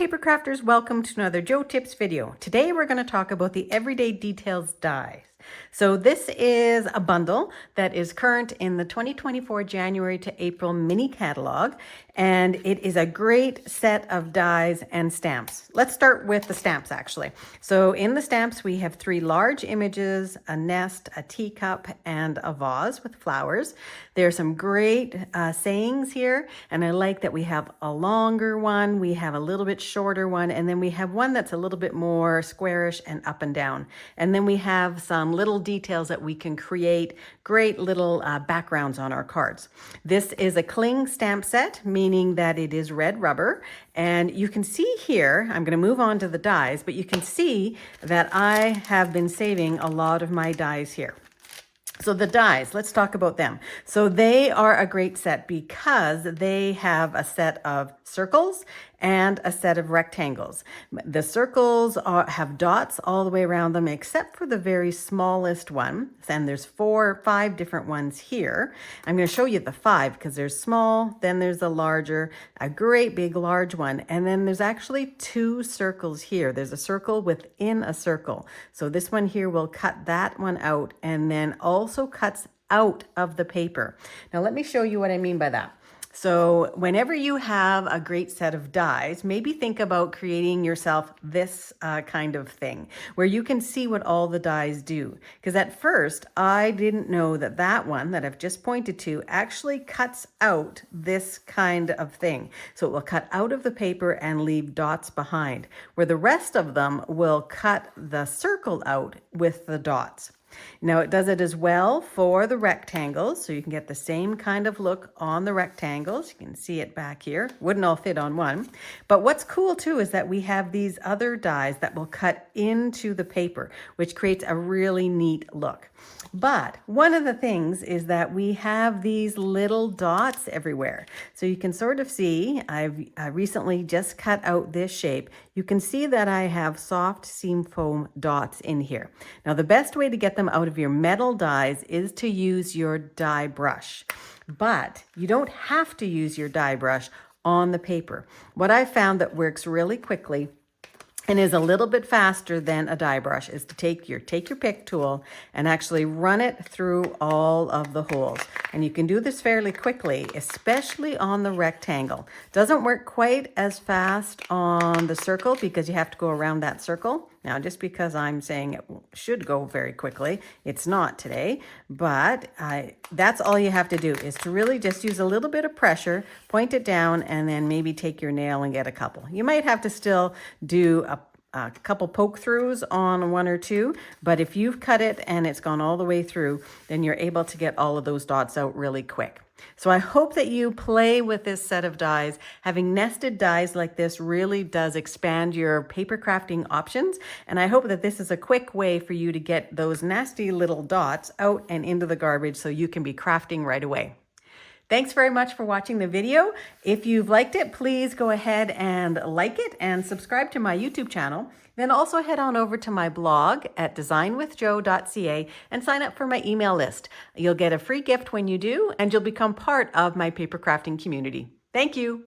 paper crafters, welcome to another Joe Tips video. Today we're going to talk about the Everyday Details dies. So this is a bundle that is current in the 2024 January to April mini catalog, and it is a great set of dies and stamps. Let's start with the stamps actually. So in the stamps we have 3 large images, a nest, a teacup, and a vase with flowers. There's some great sayings here, and I like that we have a longer one, we have a little bit shorter one, and then we have one that's a little bit more squarish and up and down. And then we have some little details that we can create great little backgrounds on our cards. This is a cling stamp set, meaning that it is red rubber. And you can see here, I'm going to move on to the dies, but you can see that I have been saving a lot of my dies here. So the dies, let's talk about them. So they are a great set because they have a set of circles and a set of rectangles. The circles have dots all the way around them except for the very smallest one. And there's 4 or 5 different ones here. I'm going to show you the 5 because there's small, then there's a larger, a great big large one, and then there's actually 2 circles here. There's a circle within a circle. So this one here will cut that one out and then also cuts out of the paper. Now let me show you what I mean by that. So whenever you have a great set of dies, maybe think about creating yourself this kind of thing where you can see what all the dies do. Because at first I didn't know that that one that I've just pointed to actually cuts out this kind of thing. So it will cut out of the paper and leave dots behind, where the rest of them will cut the circle out with the dots. Now it does it as well for the rectangles, so you can get the same kind of look on the rectangles. You can see it back here. Wouldn't all fit on one. But what's cool too is that we have these other dies that will cut into the paper, which creates a really neat look. But one of the things is that we have these little dots everywhere. So you can sort of see, I recently just cut out this shape. You can see that I have soft seam foam dots in here. Now the best way to get them out of your metal dies is to use your die brush. But you don't have to use your die brush on the paper. What I found that works really quickly and is a little bit faster than a die brush is to take your pick tool and actually run it through all of the holes. And you can do this fairly quickly, especially on the rectangle. Doesn't work quite as fast on the circle because you have to go around that circle. Now, just because I'm saying it should go very quickly, it's not today, but that's all you have to do is to really just use a little bit of pressure, point it down, and then maybe take your nail and get a couple. You might have to still do a couple poke throughs on 1 or 2, but if you've cut it and it's gone all the way through, then you're able to get all of those dots out really quick. So I hope that you play with this set of dies. Having nested dies like this really does expand your paper crafting options, and I hope that this is a quick way for you to get those nasty little dots out and into the garbage so you can be crafting right away. Thanks very much for watching the video. If you've liked it, please go ahead and like it and subscribe to my YouTube channel. Then also head on over to my blog at designwithjoe.ca and sign up for my email list. You'll get a free gift when you do, and you'll become part of my paper crafting community. Thank you.